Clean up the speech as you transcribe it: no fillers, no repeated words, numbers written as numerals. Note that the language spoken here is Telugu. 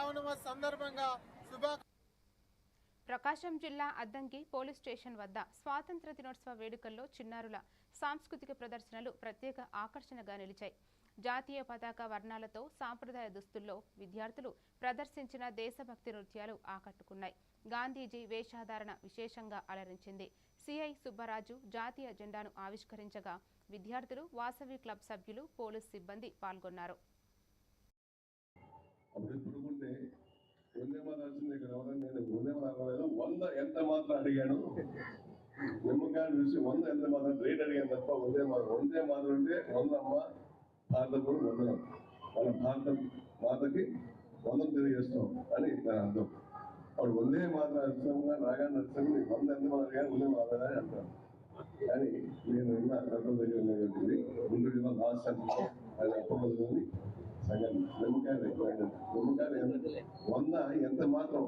రామనవమి సందర్భంగా ప్రకాశం జిల్లా అద్దంకి పోలీస్ స్టేషన్ వద్ద స్వాతంత్ర దినోత్సవ వేడుకల్లో చిన్నారుల సాంస్కృతిక ప్రదర్శనలు ప్రత్యేక ఆకర్షణగా నిలిచాయి. జాతీయ పతాక వర్ణాలతో సాంప్రదాయ దుస్తుల్లో విద్యార్థులు ప్రదర్శించిన దేశభక్తి నృత్యాలు ఆకట్టుకున్నాయి. గాంధీజీ వేషధారణ విశేషంగా అలరించింది. సిఐ సుబ్బరాజు జాతీయ జెండాను ఆవిష్కరించగా విద్యార్థులు, వాసవి క్లబ్ సభ్యులు, పోలీస్ సిబ్బంది పాల్గొన్నారు. ఎంత మాత్రం అడిగాను నిమ్మకాయలు చూసి 100 ఎంత మాత్రం రేట్ అడిగాను తప్ప వందే మాత్రం అంటే 100 అమ్మ భారతకు వందనం, మన భారత మాతకి వందనం తెలియజేస్తాం అని దాని అర్థం. అప్పుడు వందే మాత్రం అర్థంగా నాగా నష్టం 100 ఎంత మాత్రం అడిగాను వందే మాత్రం అని అంటాను. కానీ నేను ఉన్న రకం దగ్గర ఉన్నటువంటి ముందు జిల్లా లాస్ట్ ఆయన అప్పబోతుంది సంఘం నిమ్మకాయలు 100 ఎంత మాత్రం